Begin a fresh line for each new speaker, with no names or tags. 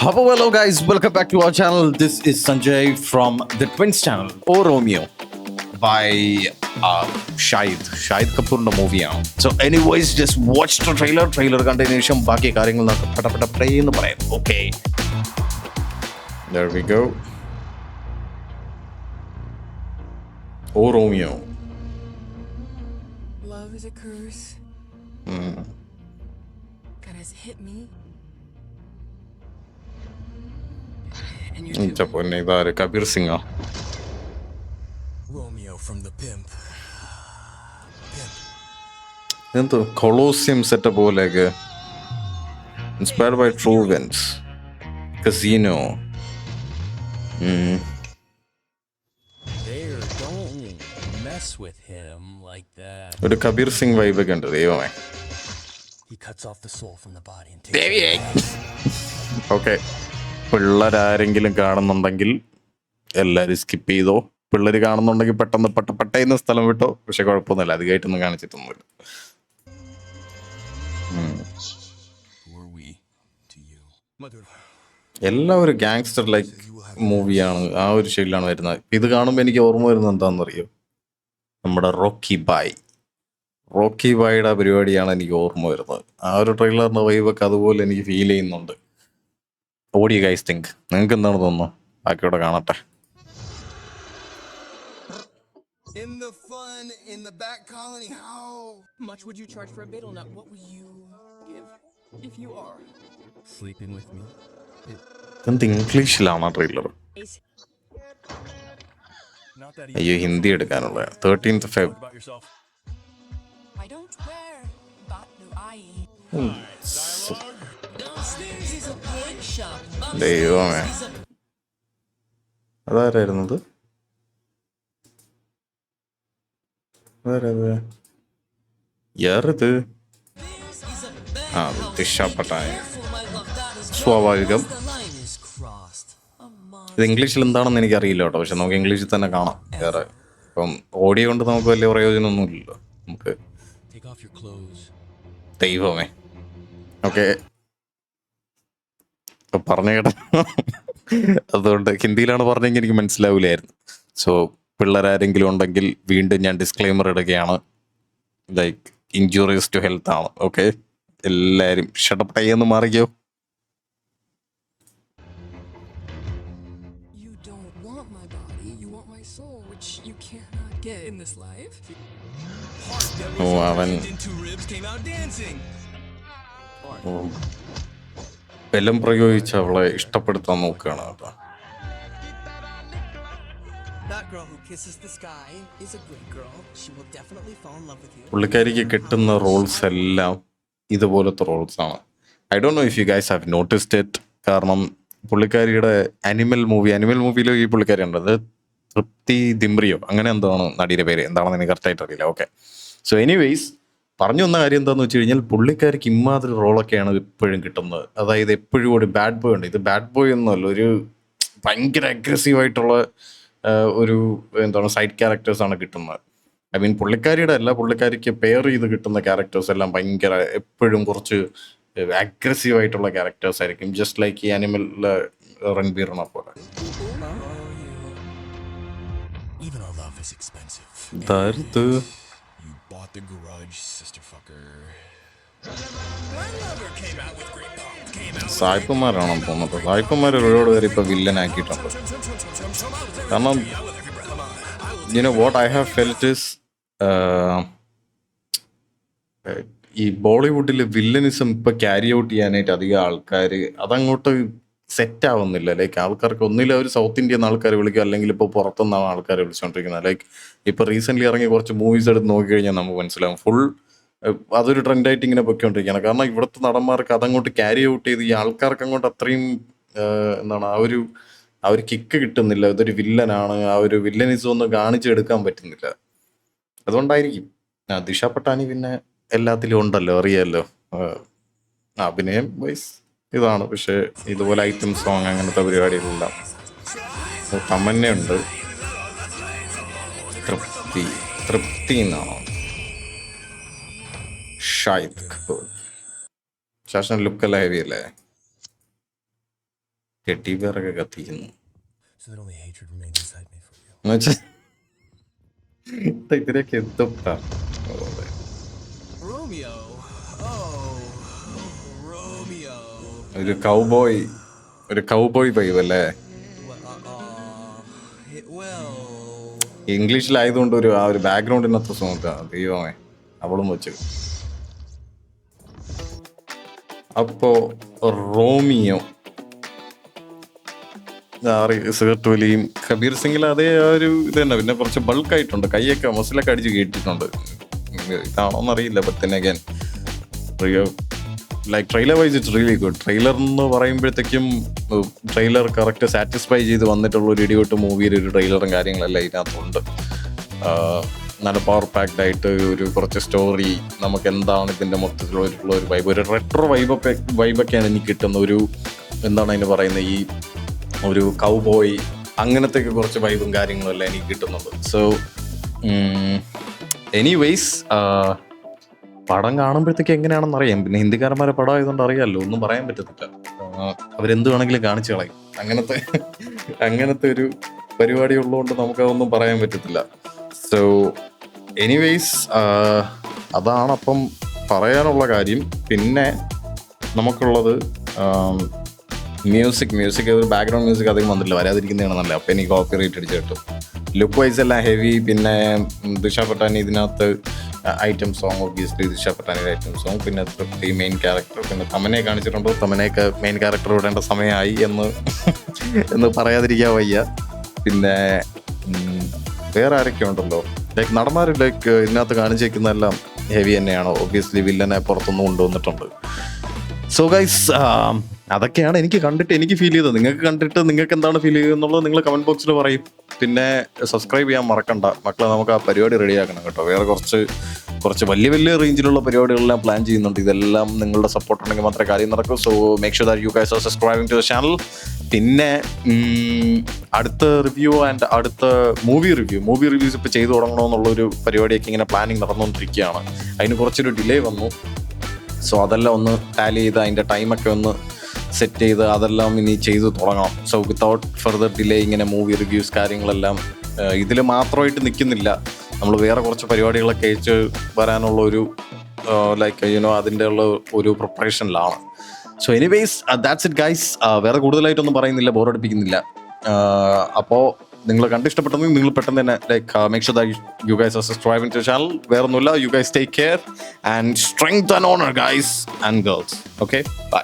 Hello guys, welcome back to our channel. This is Sanjay from the Twins channel, or Romeo, by Shahid Kapoor's movie. So anyways, just watch the trailer continuation, ബാക്കി കാര്യങ്ങൾ നമുക്ക് play എന്ന് പറയാം. Okay. There we go. Oh Romeo.
Love is a curse. God has hit me. And you too.
പൊന്നെ ഇതാര് കബീർ സിംഗാ?
Romeo from the Pimp.
എന്തോ Colosseum setup പോലെയൊക്കെ. Inspired by true events. Casino.
There, don't mess with him like that.
ഒരു കബീർ സിംഗ് വൈബൊക്കെ ഉണ്ട് ദൈവമേ.
He cuts off the soul from the body and takes
okay, പിള്ളേരാരെങ്കിലും കാണുന്നുണ്ടെങ്കിൽ എല്ലാവരും സ്കിപ്പ് ചെയ്തോ. പിള്ളേർ കാണുന്നുണ്ടെങ്കിൽ പെട്ടെന്ന് പെട്ടെന്ന് സ്ഥലം വിട്ടോ. പക്ഷെ കുഴപ്പമൊന്നുമില്ല, അധികമായിട്ടൊന്നും കാണിച്ചിട്ടൊന്നുമില്ല.
Who are we to you?
എല്ലാം ഒരു ഗാങ്സ്റ്റർ ലൈക്ക് മൂവിയാണ്, ആ ഒരു ഷെയ്ഡിലാണ് വരുന്നത്. ഇത് കാണുമ്പോൾ എനിക്ക് ഓർമ്മ വരുന്നത് എന്താണെന്നറിയോ? നമ്മുടെ റോക്കി ബായുടെ പരിപാടിയാണ് എനിക്ക് ഓർമ്മ വരുന്നത്. ആ ഒരു ട്രെയിലറിൻ്റെ വൈബൊക്കെ അതുപോലെ എനിക്ക് ഫീൽ ചെയ്യുന്നുണ്ട്. ഓടി ഗൈസ് തിങ്ക്, നിങ്ങൾക്ക് എന്താണ് തോന്നുന്നു? ബാക്കിയോടെ കാണട്ടെ.
In the fun in the back colony, how
Much would you charge for a betel nut? What will you give if you are?
sleeping with me?
എന്ത് ഇംഗ്ലീഷിലാണ് ആ ട്രെയിലർ?
Not that
അയ്യോ, ഹിന്ദി എടുക്കാനുള്ള 13th Feb.
about yourself.
I don't wear batlu ai.
Downstairs is a pawn shop.
ദൈവമേ, അതാരായിരുന്നത്? അതാരത്? യാറിത്? ആ, ദിശ Pattaya. സ്വാഭാവികം. ഇത് ഇംഗ്ലീഷിൽ എന്താണെന്ന് എനിക്കറിയില്ല കേട്ടോ, പക്ഷെ നമുക്ക് ഇംഗ്ലീഷിൽ തന്നെ കാണാം. വേറെ ഇപ്പം ഓഡിയോ കൊണ്ട് നമുക്ക് വലിയ പ്രയോജനമൊന്നുമില്ലല്ലോ. നമുക്ക്
Take off your clothes.
ദൈവമേ. ഓക്കെ, പറഞ്ഞു കേട്ടോ. അതുകൊണ്ട് ഹിന്ദിയിലാണ് പറഞ്ഞെങ്കിൽ എനിക്ക് മനസ്സിലാവില്ലായിരുന്നു. സോ പിള്ളേരാരെങ്കിലും ഉണ്ടെങ്കിൽ വീണ്ടും ഞാൻ ഡിസ്ക്ലെയിമർ ഇടുകയാണ്, ലൈക്ക് ഇൻജൂറിയസ് ടു ഹെൽത്ത് ആണ്. ഓക്കെ, എല്ലാവരും ഷട്ടപ്പ് ചെയ്യുന്ന Marico.
You don't want my body, you want my soul, which you cannot get in this life.
ഓ, അവൻ
Two ribs came out dancing.
ബലം പ്രയോഗിച്ച് അവളെ ഇഷ്ടപ്പെടുത്താൻ നോക്കുകയാണ് കേട്ടോ.
That girl who kisses the sky is a great girl. She will definitely fall in love with you.
പുള്ളിക്കാരിക്ക് കിട്ടുന്ന Rolls എല്ലാം ഇതുപോലത്തെ റോൾസ് ആണ്. I don't know if you guys have noticed it. കാരണം പുള്ളിക്കാരിയുടെ അനിമൽ മൂവിയിൽ ഈ പുള്ളിക്കാരി ഉണ്ട്. അത് തൃപ്തി ദിംബ്രിയോ അങ്ങനെ എന്താണ് നടിയുടെ പേര്, എന്താണെന്ന് എനിക്ക് കറക്റ്റായിട്ട് അറിയില്ല. ഓക്കെ, സോ എനിവേയ്സ്, പറഞ്ഞു വന്ന കാര്യം എന്താണെന്ന് വെച്ച് കഴിഞ്ഞാൽ പുള്ളിക്കാരിക്ക് ഇമാതിരി റോളൊക്കെയാണ് എപ്പോഴും കിട്ടുന്നത്. അതായത് എപ്പോഴും ഒരു ബാഡ് ബോയ് ഉണ്ട്. ഇത് ബാഡ് ബോയ് ഒന്നുമല്ല, ഒരു ഭയങ്കര അഗ്രസീവായിട്ടുള്ള ഒരു എന്താണ് സൈഡ് ക്യാരക്ടേഴ്സാണ് കിട്ടുന്നത്. ഐ മീൻ പുള്ളിക്കാരിക്ക് പെയർ ചെയ്ത് കിട്ടുന്ന ക്യാരക്ടേഴ്സ് എല്ലാം ഭയങ്കര എപ്പോഴും കുറച്ച് അഗ്രസീവായിട്ടുള്ള ക്യാരക്ടേഴ്സ് ആയിരിക്കും. ജസ്റ്റ് ലൈക്ക് ഈ അനിമലിലെ റൺബീറിനെ പോലെ.
Even our love is expensive.
ഇതാരുത്?
You bought the grudge, sister fucker. My lover came out with great power.
സായിപ്പന്മാരാണെന്ന് തോന്നുന്നത്. സായിപ്പന്മാർ ഒരുപാട് പേര് ഇപ്പൊ വില്ലനാക്കിയിട്ടുണ്ട്. കാരണം what I have felt is, ഈ ബോളിവുഡിൽ വില്ലനിസം ഇപ്പൊ ക്യാരി ഔട്ട് ചെയ്യാനായിട്ട് അധികം ആൾക്കാർ അതങ്ങോട്ട് സെറ്റ് ആവുന്നില്ല. ലൈക്ക് ആൾക്കാർക്ക് ഒന്നില്ല ഒരു സൗത്ത് ഇന്ത്യൻ ആൾക്കാരെ വിളിക്കുക, അല്ലെങ്കിൽ ഇപ്പോൾ പുറത്തുനിന്നാണ് ആൾക്കാരെ വിളിച്ചുകൊണ്ടിരിക്കുന്നത്. ലൈക്ക് ഇപ്പൊ റീസെന്റ് ഇറങ്ങിയ കുറച്ച് മൂവീസ് എടുത്ത് നോക്കിക്കഴിഞ്ഞാൽ നമുക്ക് മനസ്സിലാവും ഫുൾ അതൊരു ട്രെൻഡായിട്ട് ഇങ്ങനെ പൊയ്ക്കൊണ്ടിരിക്കുകയാണ്. കാരണം ഇവിടുത്തെ നടന്മാർക്ക് അതങ്ങോട്ട് ക്യാരി ഔട്ട് ചെയ്ത് ഈ ആൾക്കാർക്ക് അങ്ങോട്ട് അത്രയും എന്താണ് ആ ഒരു കിക്ക് കിട്ടുന്നില്ല. ഇതൊരു വില്ലനാണ്, ആ ഒരു വില്ലനിസം ഒന്നും കാണിച്ചെടുക്കാൻ പറ്റുന്നില്ല. അതുകൊണ്ടായിരിക്കും. ദിശ പട്ടാനി പിന്നെ എല്ലാത്തിലും ഉണ്ടല്ലോ, അറിയാമല്ലോ. അഭിനയം വൈസ് ഇതാണ്, പക്ഷെ ഇതുപോലെ ഐറ്റം സോങ് അങ്ങനത്തെ പരിപാടികളെല്ലാം. തമന്നയുണ്ട്. തൃപ്തി എന്നാണോ? ഷാഹിദ് കപൂർ. ശാസന ലുക്കല്ല ഹെവി അല്ലേ? കെട്ടിപ്പേറൊക്കെ കത്തിക്കുന്നു
so that only hatred remains inside me for you.
എന്നുവെച്ചാ ഇതിലേക്ക് എത്തുപ്പാ
Romeo. Romeo.
ഒരു കൗബോയ് വൈബ് അല്ലേ?
Well.
ഇംഗ്ലീഷിലായതുകൊണ്ട് ആ ഒരു ബാക്ക്ഗ്രൗണ്ടിനത്ര സ്മൂത്താ. ദൈവമേ, അവളും വെച്ച്. അപ്പോ റോമിയോ സിഗരറ്റ് വലിയും കബീർ സിംഗിൽ അതേ ഒരു ഇത് തന്നെ. പിന്നെ കുറച്ച് ബൾക്കായിട്ടുണ്ട്, കൈയൊക്കെ മസിലൊക്കെ അടിച്ച് കേട്ടിട്ടുണ്ട്. ഇതാണോന്നറിയില്ല. But then again like trailer wise it's really good. Trailer എന്ന് പറയുമ്പോഴത്തേക്കും ട്രെയിലർ കറക്റ്റ് സാറ്റിസ്ഫൈ ചെയ്ത് വന്നിട്ടുള്ള ഒരു ഇടികൊട്ട് മൂവിയുടെ ഒരു ട്രെയിലറും കാര്യങ്ങളെല്ലാം ഇതിനകത്തുണ്ട്. നല്ല പവർ പാക്ഡ് ആയിട്ട് ഒരു കുറച്ച് സ്റ്റോറി, നമുക്ക് എന്താണ് ഇതിൻ്റെ മൊത്തത്തിലുള്ള ഒരു വൈബ്, ഒരു റെട്രോ വൈബൊക്കെയാണ് എനിക്ക് കിട്ടുന്ന ഒരു, എന്താണ് അതിന് പറയുന്നത്, ഈ ഒരു കൗബോയ് അങ്ങനത്തെ കുറച്ച് വൈബും കാര്യങ്ങളും എല്ലാം എനിക്ക് കിട്ടുന്നുണ്ട്. സോ എനിവേയ്സ് പടം കാണുമ്പോഴത്തേക്ക് എങ്ങനെയാണെന്ന് അറിയാം. പിന്നെ ഹിന്ദിക്കാരന്മാരെ പടം ആയതുകൊണ്ട് അറിയാമല്ലോ, ഒന്നും പറയാൻ പറ്റത്തില്ല. അവരെന്ത് വേണമെങ്കിലും കാണിച്ചു കളയും. അങ്ങനത്തെ ഒരു പരിപാടി ഉള്ളതുകൊണ്ട് നമുക്കതൊന്നും പറയാൻ പറ്റത്തില്ല. സോ എനിവേയ്സ് അതാണ് അപ്പം പറയാനുള്ള കാര്യം. പിന്നെ നമുക്കുള്ളത് മ്യൂസിക് ഒരു ബാക്ക്ഗ്രൗണ്ട് മ്യൂസിക് അധികം വന്നിട്ടില്ല, വരാതിരിക്കുന്നതാണ് നല്ലത്. അപ്പം എനിക്ക് കോപ്പി റേറ്റ് അടിച്ച് കിട്ടും. ലുക്ക് വൈസ് എല്ലാം ഹെവി. പിന്നെ ദിഷ പട്ടാനി ഇതിനകത്ത് ഐറ്റം സോങ്, ഒബ്വിയസ്ലി ദിഷ പട്ടാനിയുടെ ഐറ്റം സോങ്. പിന്നെ തൃപ്തി മെയിൻ ക്യാരക്ടർ. പിന്നെ തമനയെ കാണിച്ചിട്ടുണ്ടോ, തമനയൊക്കെ മെയിൻ ക്യാരക്ടർ വിടേണ്ട സമയമായി എന്ന് പറയാതിരിക്കാൻ വയ്യ. പിന്നെ വേറെ ആരൊക്കെ ഉണ്ടല്ലോ, ലൈക്ക് നടന്മാർ ലൈക്ക് ഇതിനകത്ത് കാണിച്ചേക്കുന്നതെല്ലാം ഹെവി തന്നെയാണ്. ഒബ്വിയസ്ലി വില്ലനെ പുറത്തുനിന്ന് കൊണ്ടുവന്നിട്ടുണ്ട്. സോ ഗൈസ് അതൊക്കെയാണ് എനിക്ക് കണ്ടിട്ട് എനിക്ക് ഫീൽ ചെയ്തത്. നിങ്ങൾക്ക് കണ്ടിട്ട് നിങ്ങൾക്ക് എന്താണ് ഫീൽ ചെയ്തതെന്നുള്ളത് നിങ്ങൾ കമൻറ്റ് ബോക്സിൽ പറയും. പിന്നെ സബ്സ്ക്രൈബ് ചെയ്യാൻ മറക്കണ്ട മക്കളെ. നമുക്ക് ആ പരിപാടി റെഡിയാക്കണം കേട്ടോ. വേറെ കുറച്ച് വലിയ റേഞ്ചിലുള്ള പരിപാടികളെല്ലാം പ്ലാൻ ചെയ്യുന്നുണ്ട്. ഇതെല്ലാം നിങ്ങളുടെ സപ്പോർട്ട് ഉണ്ടെങ്കിൽ മാത്രമേ കാര്യം നടക്കൂ. So make sure that you guys are subscribing to the channel. പിന്നെ അടുത്ത റിവ്യൂ ആൻഡ് അടുത്ത മൂവി റിവ്യൂസ് ഇപ്പോൾ ചെയ്തു തുടങ്ങണമെന്നുള്ളൊരു പരിപാടിയൊക്കെ ഇങ്ങനെ പ്ലാനിങ് നടന്നുകൊണ്ടിരിക്കുകയാണ്. അതിന് കുറച്ചൊരു ഡിലേ വന്നു. സോ അതെല്ലാം ഒന്ന് ടാലി ചെയ്ത് അതിൻ്റെ ടൈമൊക്കെ ഒന്ന് സെറ്റ് ചെയ്ത് അതെല്ലാം ഇനി ചെയ്ത് തുടങ്ങണം. സോ വിത്തൗട്ട് ഫർദർ ഡിലേ ഇങ്ങനെ മൂവി റിവ്യൂസ് കാര്യങ്ങളെല്ലാം ഇതിൽ മാത്രമായിട്ട് നിൽക്കുന്നില്ല. നമ്മൾ വേറെ കുറച്ച് പരിപാടികളൊക്കെ അയച്ച് വരാനുള്ള ഒരു ലൈക്ക് അതിൻ്റെ ഉള്ള ഒരു പ്രിപ്പറേഷനിലാണ്. So anyways that's it guys. വേറെ കൂടുതലായിട്ടൊന്നും പറയുന്നില്ല, ബോറടിപ്പിക്കുന്നില്ല. അപ്പോൾ നിങ്ങൾ കണ്ടിഷ്ടപ്പെട്ടെങ്കിൽ നിങ്ങൾ പെട്ടെന്ന് തന്നെ like make sure that you guys are subscribing to channel. വേറെ ഒന്നുമില്ല. You guys take care and strength and honour guys and girls. Okay, by.